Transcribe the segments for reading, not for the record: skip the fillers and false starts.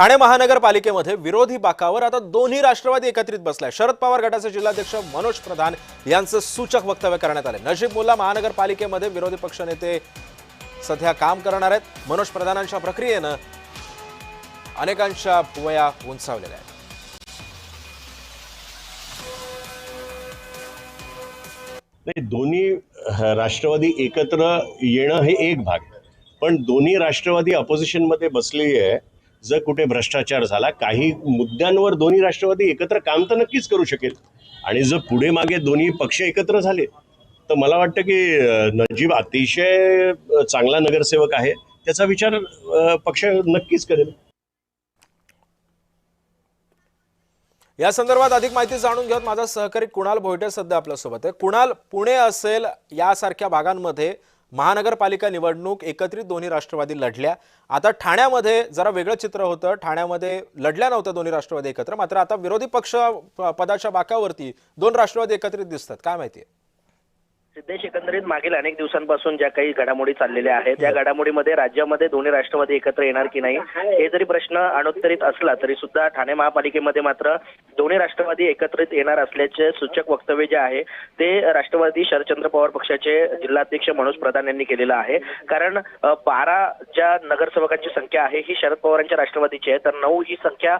ठाणे महानगरपालिकेमध्ये विरोधी बाकावर आता दोन्ही राष्ट्रवादी एकत्रित बसलाय। शरद पवार गटाचे जिल्हाध्यक्ष मनोज प्रधान यांचं सूचक वक्तव्य करण्यात आले। नजीब मुल्ला महानगरपालिकेमध्ये विरोधी पक्षनेते सध्या काम करणार आहेत। मनोज प्रधानांच्या प्रक्रियेनं अनेकांच्या भुवया उंचावलेल्या आहेत। दोन्ही राष्ट्रवादी एकत्र येणं हे एक भाग, पण दोन्ही राष्ट्रवादी ऑपोजिशन मध्ये बसलेली आहे। जर कुठे भ्रष्टाचार झाला, काही मुद्द्यांवर दोन्ही राष्ट्रवादी एकत्र काम तर नक्कीच करू शकेल। आणि जर पुढे मागे दोन्ही पक्ष एकत्र झाले तर मला वाटतं की नजीब अतिशय चांगला नगरसेवक आहे, त्याचा विचार पक्ष नक्कीच करेल। या संदर्भात अधिक माहिती जाणून घेऊन माझा सहकारी कुणाल भोईटे सध्या आपल्या सोबत आहे। कुणाल, पुणे असेल यासारख्या भागांमध्ये महानगरपालिका निवडणूक एकत्रित दोन्ही राष्ट्रवादी लढल्या। आता ठाण्यामध्ये जरा वेगळं चित्र होतं। ठाण्यामध्ये लढल्या नव्हत्या दोन्ही राष्ट्रवादी एकत्र, मात्र आता विरोधी पक्ष पदाच्या बाकावरती दोन राष्ट्रवादी एकत्रित दिसतात। काय माहिती आहे? सिद्धेश, एकंदरीत मागील अनेक दिवसांपासून ज्या काही घडामोडी चाललेल्या आहेत त्या घडामोडीमध्ये राज्यामध्ये दोन्ही राष्ट्रवादी एकत्र येणार की नाही हे जरी प्रश्न अनुत्तरित असला तरी सुद्धा ठाणे महापालिकेमध्ये मात्र दोन्ही राष्ट्रवादी एकत्रित येणार असल्याचे सूचक वक्तव्य जे आहे ते राष्ट्रवादी शरदचंद्र पवार पक्षाचे जिल्हाध्यक्ष मनोज प्रधान यांनी केलेलं आहे। कारण 12 ज्या नगरसेवकांची संख्या आहे ही शरद पवारांच्या राष्ट्रवादीची आहे, तर 9 ही संख्या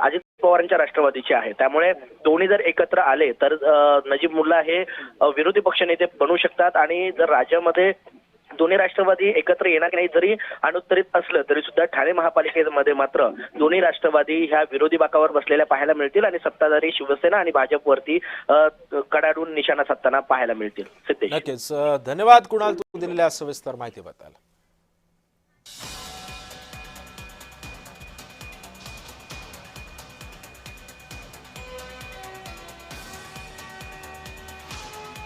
अजित पवारांच्या राष्ट्रवादीची आहे। त्यामुळे दोन्ही जर एकत्र आले तर नजीब मुल्ला हे विरोधी पक्षनेते बनू शकतात। आणि जर राज्यामध्ये दोन्ही राष्ट्रवादी एकत्र येणार की नाही जरी अनुत्तरित असलं तरी सुद्धा ठाणे महापालिकेमध्ये मात्र दोन्ही राष्ट्रवादी ह्या विरोधी बाकावर बसलेल्या पाहायला मिळतील आणि सत्ताधारी शिवसेना आणि भाजपवरती कडाडून निशाणा साधताना पाहायला मिळतील। सिद्धेश, नक्कीच धन्यवाद कुणाल, तू दिलेल्या सविस्तर माहितीबद्दल।